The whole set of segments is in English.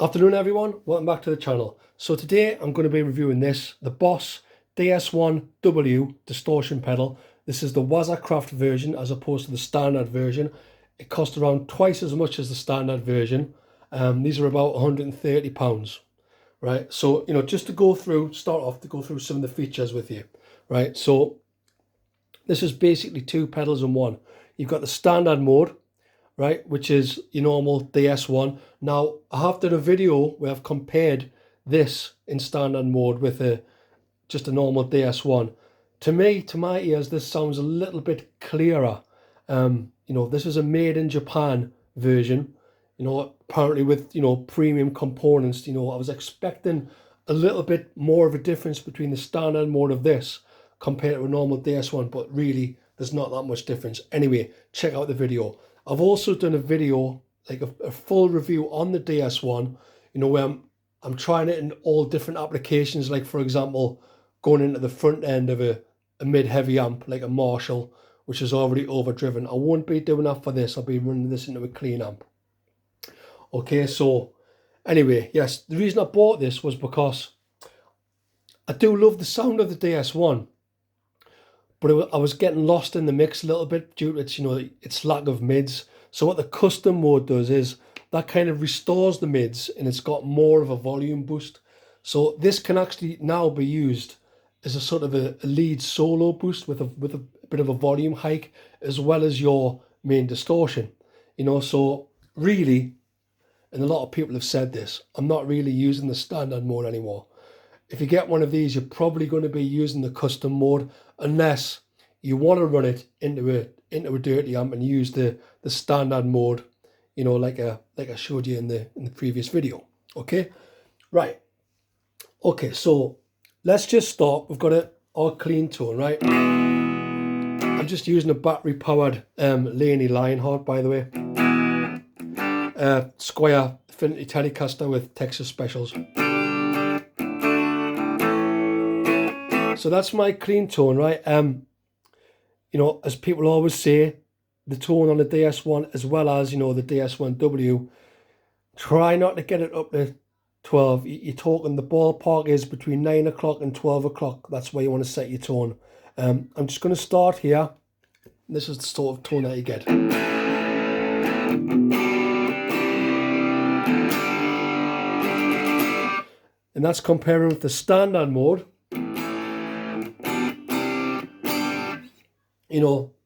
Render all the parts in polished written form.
Afternoon everyone, welcome back to the channel. So today I'm going to be reviewing the BOSS DS1W distortion pedal. This is the Waza Craft version as opposed to the standard version. It cost around twice as much as the standard version. These are about £130, right? So, just to go through some of the features with you, right? So this is basically two pedals in one. You've got the standard mode, right, which is your normal DS1. Now, I have done a video where I've compared this in standard mode with just a normal DS1. To me, to my ears, this sounds a little bit clearer. This is a made in Japan version, apparently with, premium components. I was expecting a little bit more of a difference between the standard mode of this compared to a normal DS1, but really there's not that much difference. Anyway, check out the video. I've also done a video, like a full review on the DS1, where I'm trying it in all different applications, like for example, going into the front end of a mid-heavy amp, like a Marshall, which is already overdriven. I won't be doing that for this. I'll be running this into a clean amp. Okay, so anyway, yes, the reason I bought this was because I do love the sound of the DS1. But I was getting lost in the mix a little bit due to its, its lack of mids. So what the custom mode does is that kind of restores the mids and it's got more of a volume boost. So this can actually now be used as a sort of a lead solo boost with a bit of a volume hike as well as your main distortion. So really, and a lot of people have said this, I'm not really using the standard mode anymore. If you get one of these, you're probably going to be using the custom mode unless you want to run it into a dirty amp and use the standard mode, like I showed you in the previous video. Okay, right. Okay, so let's just start. We've got our clean tone, right? I'm just using a battery powered Laney Lionheart, by the way. Square Affinity Telecaster with Texas Specials. So that's my clean tone, right? As people always say, the tone on the DS1 as well as, the DS1W, try not to get it up to 12. You're talking, the ballpark is between 9 o'clock and 12 o'clock. That's where you want to set your tone. I'm just going to start here. This is the sort of tone that you get. And that's comparing with the standard mode.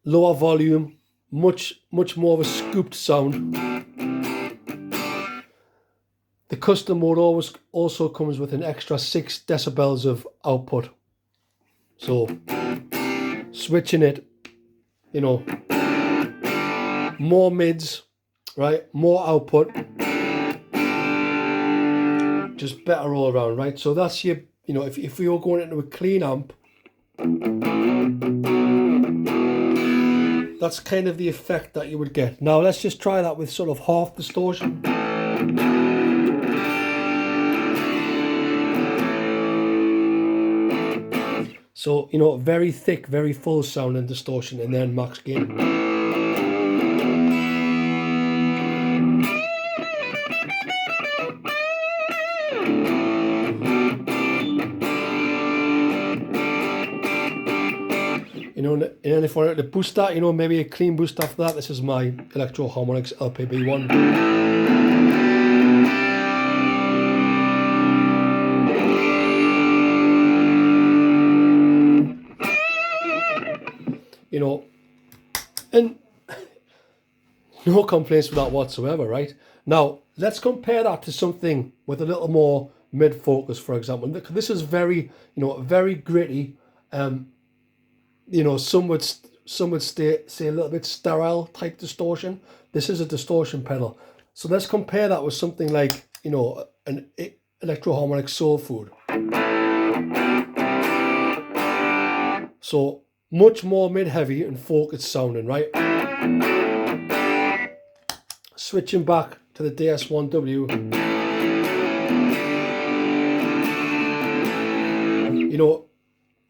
Lower volume, much more of a scooped sound. The custom mode also comes with an extra 6 decibels of output. So switching it, more mids, right? More output. Just better all around, right? So that's your, if we were going into a clean amp, that's kind of the effect that you would get. Now let's just try that with sort of half distortion. So, very thick, very full sound and distortion, and then max gain. And then if I wanted to boost that, maybe a clean boost after that, this is my Electro Harmonix LPB1. And no complaints with that whatsoever, right? Now, let's compare that to something with a little more mid-focus, for example. This is very, very gritty, some would say a little bit sterile type distortion. This is a distortion pedal. So let's compare that with something like, an Electro Harmonix Soul Food. So much more mid-heavy and focused sounding, right? Switching back to the DS1W.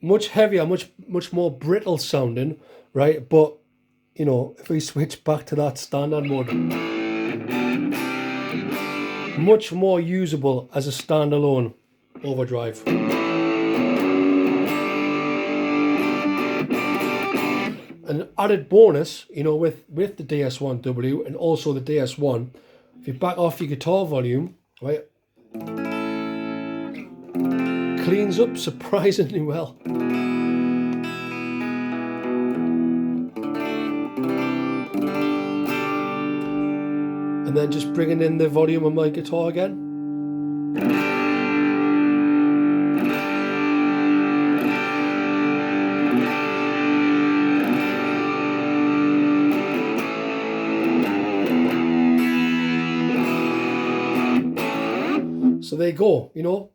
Much heavier, much more brittle sounding, right? But if we switch back to that standard mode, much more usable as a standalone overdrive. An added bonus, you know, with the DS1W and also the DS1, if you back off your guitar volume, right, cleans up surprisingly well. And then just bringing in the volume of my guitar again. So there you go, you know,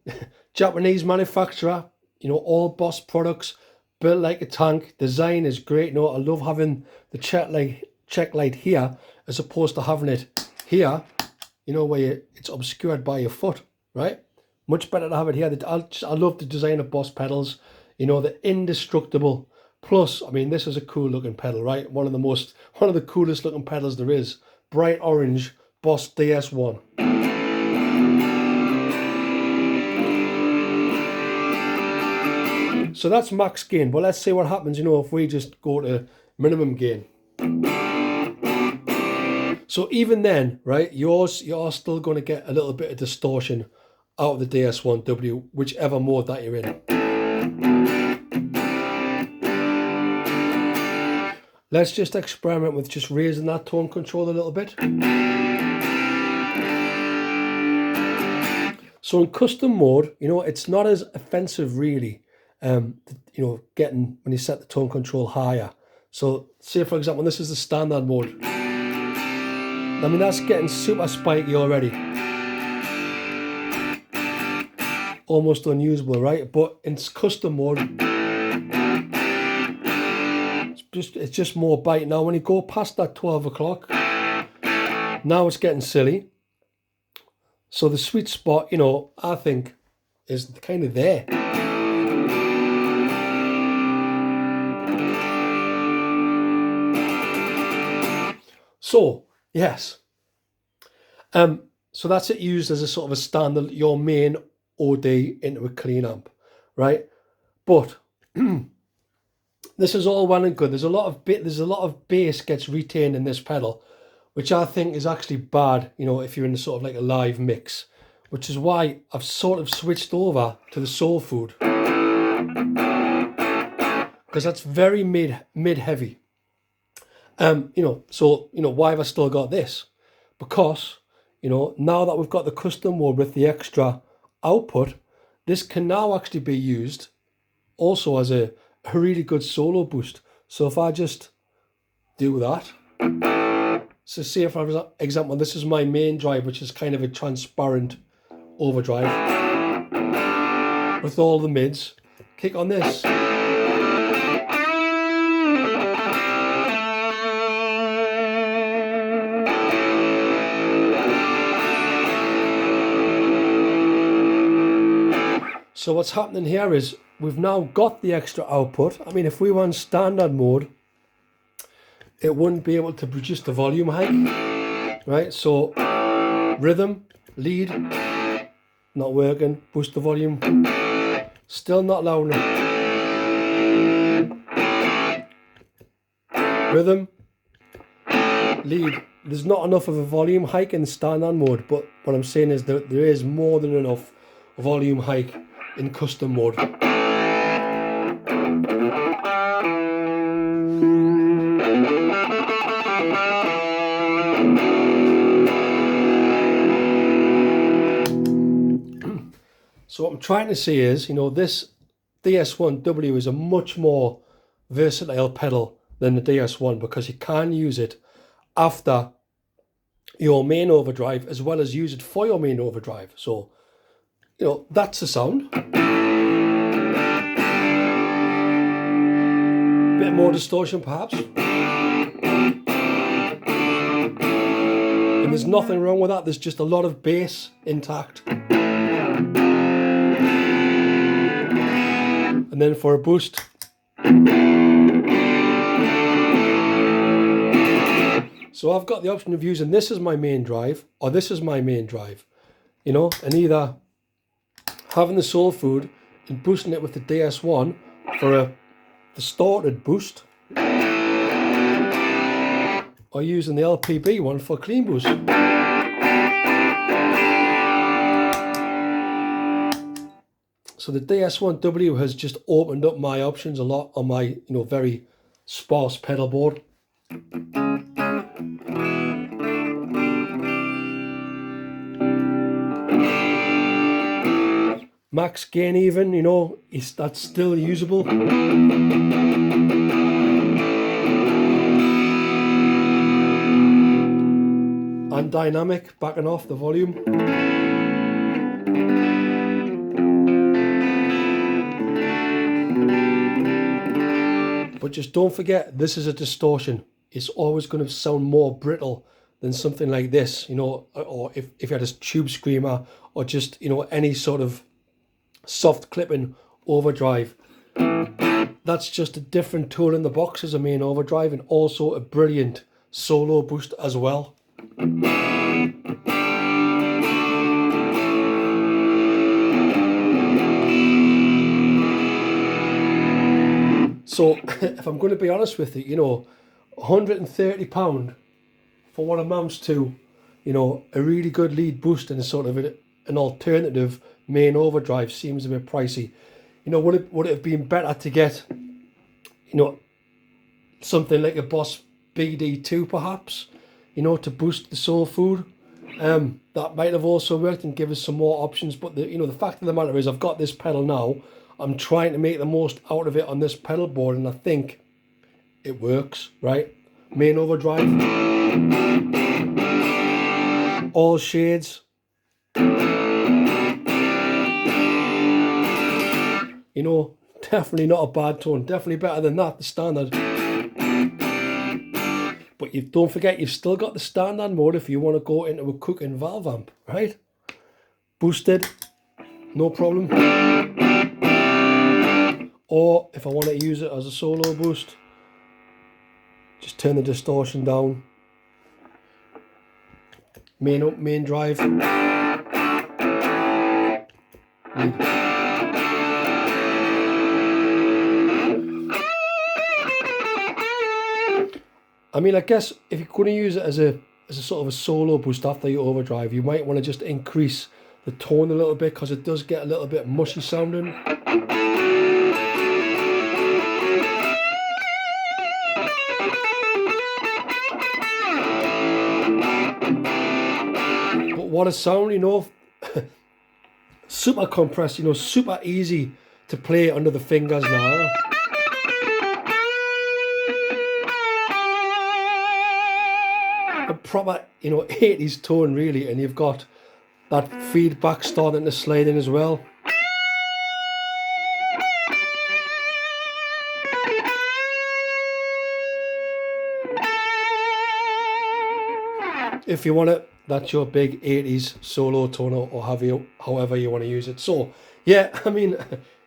Japanese manufacturer, you know, all BOSS products, built like a tank. Design is great, you know, I love having the check light here as opposed to having it here, you know, where it's obscured by your foot, right? Much better to have it here. I love the design of BOSS pedals, you know, they're indestructible. Plus, I mean, this is a cool looking pedal, right? One of the coolest looking pedals there is. Bright orange BOSS DS1. So that's max gain, but let's see what happens, you know, if we just go to minimum gain. So even then, right, you're still going to get a little bit of distortion out of the DS1W, whichever mode that you're in. Let's just experiment with just raising that tone control a little bit. So in custom mode, you know, it's not as offensive really. You know, getting when you set the tone control higher. So say for example, this is the standard mode. I mean, that's getting super spiky already. Almost unusable, right? But in custom mode, it's just more bite. Now when you go past that 12 o'clock, now it's getting silly. So the sweet spot, you know, I think is kind of there. So, yes. So that's it used as a sort of a standard, your main OD into a clean amp, right? But this is all well and good. There's a lot of bass gets retained in this pedal, which I think is actually bad, you know, if you're in a sort of like a live mix, which is why I've sort of switched over to the soul food, because that's very mid heavy. You know, so, you know, why have I still got this? Because, you know, now that we've got the custom mode with the extra output, this can now actually be used also as a really good solo boost. So if I just do that, so say for example, this is my main drive, which is kind of a transparent overdrive with all the mids. Kick on this. So what's happening here is we've now got the extra output. I mean, if we were in standard mode, it wouldn't be able to produce the volume hike, right? So rhythm, lead, not working. Boost the volume, still not loud enough. Rhythm, lead. There's not enough of a volume hike in standard mode, but what I'm saying is that there is more than enough volume hike in custom mode. So what I'm trying to say is, you know, this DS1W is a much more versatile pedal than the DS1, because you can use it after your main overdrive as well as use it for your main overdrive. So, you know, that's the sound. Bit more distortion perhaps. And there's nothing wrong with that. There's just a lot of bass intact. And then for a boost. So I've got the option of using this as my main drive, or this is my main drive. you know, and either having the soul food and boosting it with the DS1 for the started boost, or using the LPB one for clean boost. So the DS1W has just opened up my options a lot on my, you know, very sparse pedal board. Max gain even, you know, that's still usable. And dynamic, backing off the volume. But just don't forget, this is a distortion. It's always going to sound more brittle than something like this, you know, or if you had a tube screamer, or just, you know, any sort of soft clipping overdrive. That's just a different tool in the box as a main overdrive, and also a brilliant solo boost as well. So if I'm going to be honest with you, you know, £130 for what amounts to, you know, a really good lead boost and a sort of an alternative main overdrive seems a bit pricey. You know, would it have been better to get, you know, something like a BOSS BD2 perhaps, you know, to boost the soul food? That might have also worked and give us some more options. But the, you know, the fact of the matter is, I've got this pedal now. I'm trying to make the most out of it on this pedal board, and I think it works, right? Main overdrive, all shades. You know, definitely not a bad tone. Definitely better than that, the standard. But you don't forget, you've still got the standard mode if you want to go into a cooking valve amp, right? Boosted, no problem. Or if I want to use it as a solo boost, just turn the distortion down. Main up, main drive. I mean, I guess if you're going to use it as a sort of a solo boost after your overdrive, you might want to just increase the tone a little bit, because it does get a little bit mushy sounding. But what a sound, you know. Super compressed, you know, super easy to play under the fingers now. A proper, you know, 80s tone really, and you've got that feedback starting to slide in as well. If you want it, that's your big 80s solo tone, or however you want to use it. So yeah, I mean,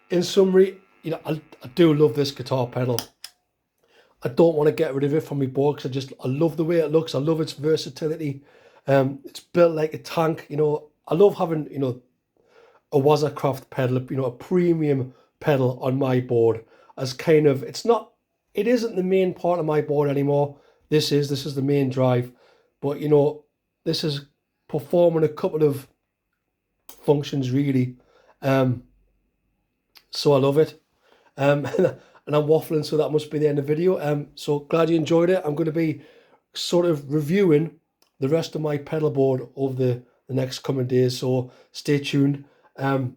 in summary, you know, I do love this guitar pedal. I don't want to get rid of it from my board, because I love the way it looks. I love its versatility. It's built like a tank, you know. I love having, you know, a Waza Craft pedal, you know, a premium pedal on my board, as kind of, it isn't the main part of my board anymore. This is the main drive, but you know, this is performing a couple of functions really. So I love it. And I'm waffling, so that must be the end of the video. So glad you enjoyed it. I'm going to be sort of reviewing the rest of my pedal board over the next coming days, so stay tuned. I'm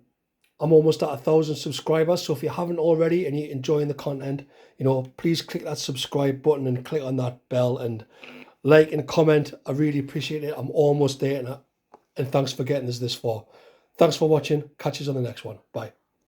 almost at 1,000 subscribers, so if you haven't already and you're enjoying the content, you know, please click that subscribe button and click on that bell and like and comment. I really appreciate it. I'm almost there, and thanks for getting us this far. Thanks for watching. Catch us on the next one. Bye.